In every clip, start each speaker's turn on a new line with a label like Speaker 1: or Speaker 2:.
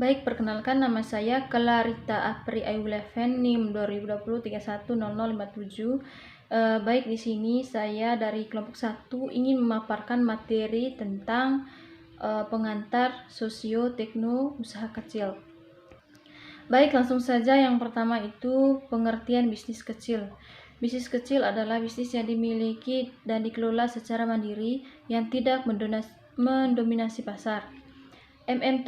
Speaker 1: Baik, perkenalkan nama saya Clarita Apri Ayuleven, NIM 2020 Baik, di sini saya dari kelompok 1 ingin memaparkan materi tentang pengantar sosio-tekno usaha kecil. Baik, langsung saja. Yang pertama itu pengertian bisnis kecil. Bisnis kecil adalah bisnis yang dimiliki dan dikelola secara mandiri yang tidak mendominasi pasar.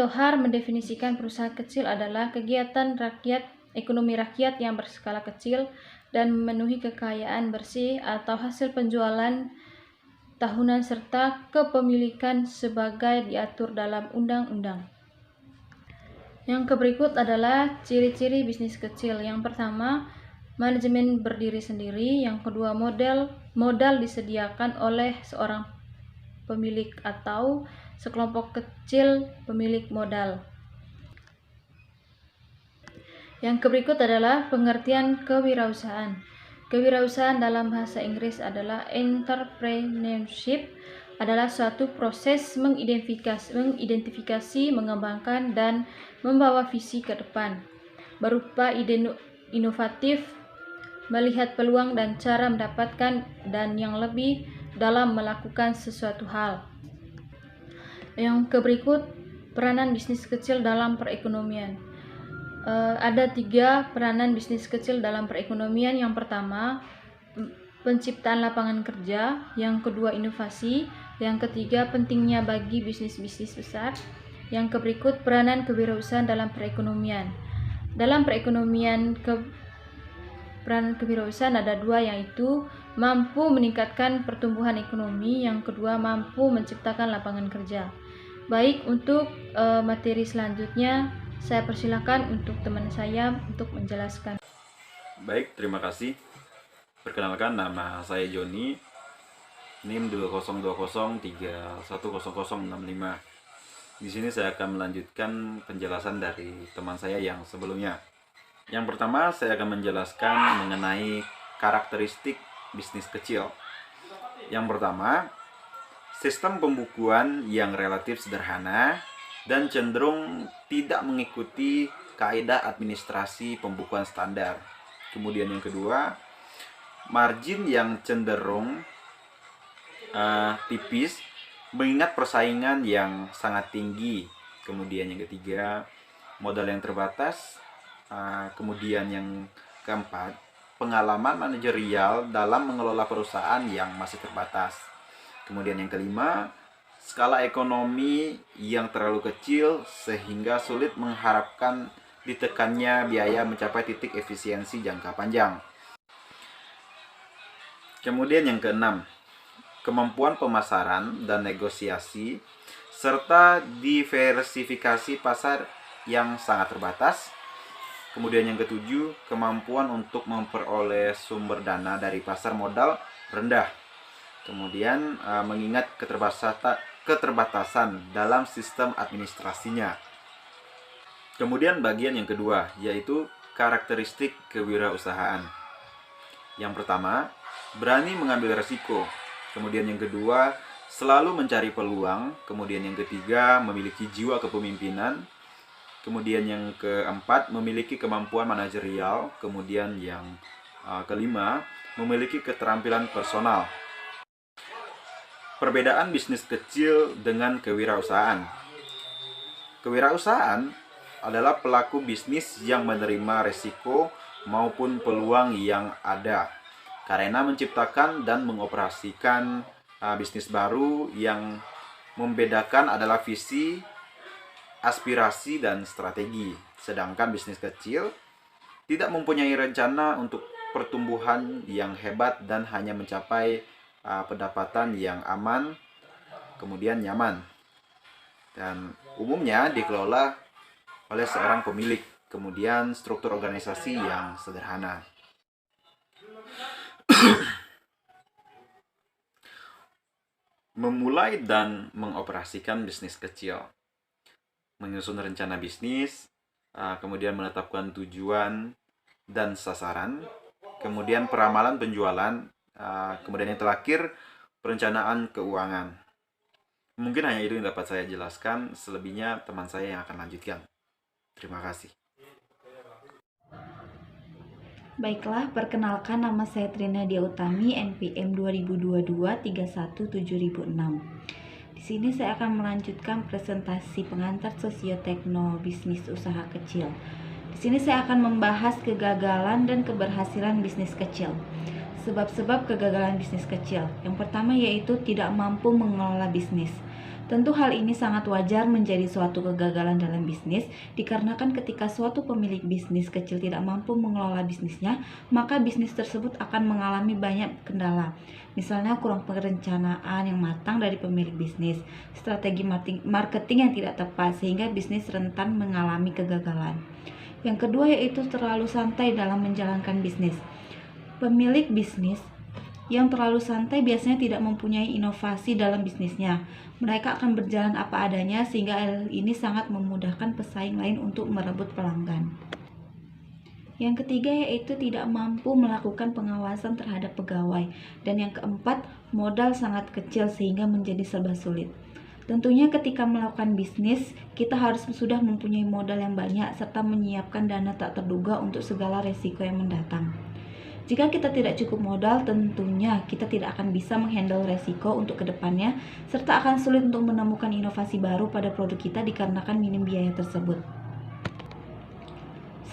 Speaker 1: Tohar mendefinisikan perusahaan kecil adalah kegiatan ekonomi rakyat yang berskala kecil dan memenuhi kekayaan bersih atau hasil penjualan tahunan serta kepemilikan sebagai diatur dalam undang-undang. Yang berikut adalah ciri-ciri bisnis kecil. Yang pertama, manajemen berdiri sendiri. Yang kedua, modal disediakan oleh seorang pemilik atau sekelompok kecil pemilik modal. Yang berikut adalah pengertian kewirausahaan. Kewirausahaan dalam bahasa Inggris adalah entrepreneurship, adalah suatu proses mengidentifikasi, mengembangkan, dan membawa visi ke depan, berupa ide inovatif, melihat peluang dan cara mendapatkan dan yang lebih dalam melakukan sesuatu hal. Yang berikut, peranan bisnis kecil dalam perekonomian. Ada 3 peranan bisnis kecil dalam perekonomian. Yang pertama, penciptaan lapangan kerja. Yang kedua, inovasi. Yang ketiga, pentingnya bagi bisnis-bisnis besar. Yang berikut, peranan kewirausahaan dalam perekonomian. Dalam perekonomian, peranan kewirausahaan ada 2, yaitu mampu meningkatkan pertumbuhan ekonomi. Yang kedua, mampu menciptakan lapangan kerja. Baik, untuk materi selanjutnya saya persilakan untuk teman saya untuk menjelaskan.
Speaker 2: Baik, terima kasih. Perkenalkan, nama saya Joni, NIM 2020310065. Di sini saya akan melanjutkan penjelasan dari teman saya yang sebelumnya. Yang pertama, saya akan menjelaskan mengenai karakteristik bisnis kecil. Yang pertama, sistem pembukuan yang relatif sederhana dan cenderung tidak mengikuti kaidah administrasi pembukuan standar. Kemudian yang kedua, margin yang cenderung tipis mengingat persaingan yang sangat tinggi. Kemudian yang ketiga, modal yang terbatas. Kemudian yang keempat, pengalaman manajerial dalam mengelola perusahaan yang masih terbatas. Kemudian yang kelima, skala ekonomi yang terlalu kecil sehingga sulit mengharapkan ditekannya biaya mencapai titik efisiensi jangka panjang. Kemudian yang keenam, kemampuan pemasaran dan negosiasi serta diversifikasi pasar yang sangat terbatas. Kemudian yang ketujuh, kemampuan untuk memperoleh sumber dana dari pasar modal rendah. Kemudian mengingat keterbatasan dalam sistem administrasinya. Kemudian bagian yang kedua, yaitu karakteristik kewirausahaan. Yang pertama, berani mengambil resiko. Kemudian yang kedua, selalu mencari peluang. Kemudian yang ketiga, memiliki jiwa kepemimpinan. Kemudian yang keempat, memiliki kemampuan manajerial. Kemudian yang kelima, memiliki keterampilan personal. Perbedaan bisnis kecil dengan kewirausahaan. Kewirausahaan adalah pelaku bisnis yang menerima risiko maupun peluang yang ada karena menciptakan dan mengoperasikan bisnis baru. Yang membedakan adalah visi, aspirasi, dan strategi. Sedangkan bisnis kecil tidak mempunyai rencana untuk pertumbuhan yang hebat dan hanya mencapai pendapatan yang aman, kemudian nyaman, dan umumnya dikelola oleh seorang pemilik. Kemudian struktur organisasi yang sederhana. Memulai dan mengoperasikan bisnis kecil, menyusun rencana bisnis, kemudian menetapkan tujuan dan sasaran, kemudian peramalan penjualan, kemudian yang terakhir, perencanaan keuangan. Mungkin hanya itu yang dapat saya jelaskan, selebihnya teman saya yang akan lanjutkan. Terima kasih.
Speaker 3: Baiklah, perkenalkan nama saya Trina Dia Utami, NPM 2022-317006. Di sini saya akan melanjutkan presentasi pengantar sosiotekno bisnis usaha kecil. Di sini saya akan membahas kegagalan dan keberhasilan bisnis kecil. Sebab-sebab kegagalan bisnis kecil. Yang pertama yaitu tidak mampu mengelola bisnis. Tentu hal ini sangat wajar menjadi suatu kegagalan dalam bisnis, dikarenakan ketika suatu pemilik bisnis kecil tidak mampu mengelola bisnisnya, maka bisnis tersebut akan mengalami banyak kendala. Misalnya kurang perencanaan yang matang dari pemilik bisnis, strategi marketing yang tidak tepat sehingga bisnis rentan mengalami kegagalan. Yang kedua yaitu terlalu santai dalam menjalankan bisnis. Pemilik bisnis yang terlalu santai biasanya tidak mempunyai inovasi dalam bisnisnya. Mereka akan berjalan apa adanya sehingga hal ini sangat memudahkan pesaing lain untuk merebut pelanggan. Yang ketiga yaitu tidak mampu melakukan pengawasan terhadap pegawai. Dan yang keempat, modal sangat kecil sehingga menjadi serba sulit. Tentunya ketika melakukan bisnis, kita harus sudah mempunyai modal yang banyak serta menyiapkan dana tak terduga untuk segala resiko yang mendatang. Jika kita tidak cukup modal, tentunya kita tidak akan bisa menghandle resiko untuk kedepannya, serta akan sulit untuk menemukan inovasi baru pada produk kita dikarenakan minim biaya tersebut.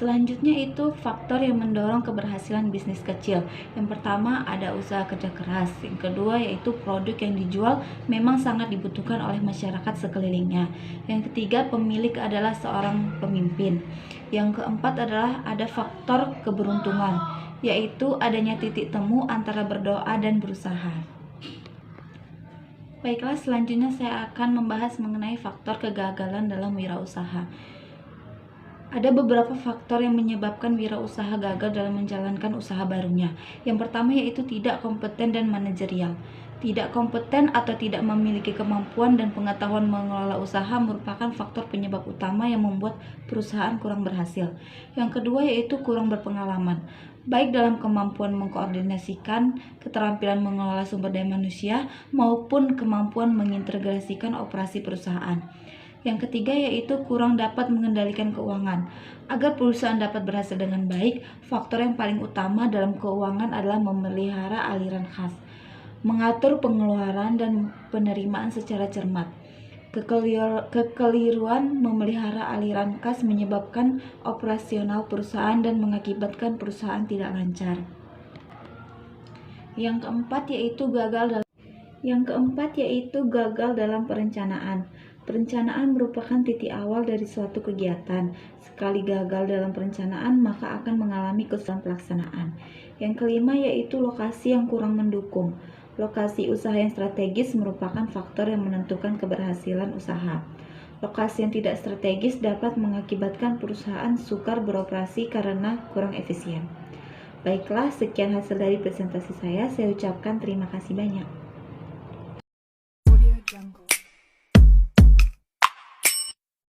Speaker 3: Selanjutnya itu faktor yang mendorong keberhasilan bisnis kecil. Yang pertama ada usaha kerja keras. Yang kedua yaitu produk yang dijual memang sangat dibutuhkan oleh masyarakat sekelilingnya. Yang ketiga pemilik adalah seorang pemimpin. Yang keempat adalah ada faktor keberuntungan, yaitu adanya titik temu antara berdoa dan berusaha. Baiklah, selanjutnya saya akan membahas mengenai faktor kegagalan dalam wirausaha. Ada beberapa faktor yang menyebabkan wirausaha gagal dalam menjalankan usaha barunya. Yang pertama yaitu tidak kompeten dan manajerial. Tidak kompeten atau tidak memiliki kemampuan dan pengetahuan mengelola usaha merupakan faktor penyebab utama yang membuat perusahaan kurang berhasil. Yang kedua yaitu kurang berpengalaman, baik dalam kemampuan mengkoordinasikan, keterampilan mengelola sumber daya manusia, maupun kemampuan mengintegrasikan operasi perusahaan. Yang ketiga yaitu kurang dapat mengendalikan keuangan. Agar perusahaan dapat berhasil dengan baik, faktor yang paling utama dalam keuangan adalah memelihara aliran kas, mengatur pengeluaran dan penerimaan secara cermat. Kekeliruan memelihara aliran kas menyebabkan operasional perusahaan dan mengakibatkan perusahaan tidak lancar. Yang keempat yaitu gagal dalam perencanaan. Perencanaan merupakan titik awal dari suatu kegiatan. Sekali gagal dalam perencanaan, maka akan mengalami kesulitan pelaksanaan. Yang kelima yaitu lokasi yang kurang mendukung. Lokasi usaha yang strategis merupakan faktor yang menentukan keberhasilan usaha. Lokasi yang tidak strategis dapat mengakibatkan perusahaan sukar beroperasi karena kurang efisien. Baiklah, sekian hasil dari presentasi saya. Saya ucapkan terima kasih banyak.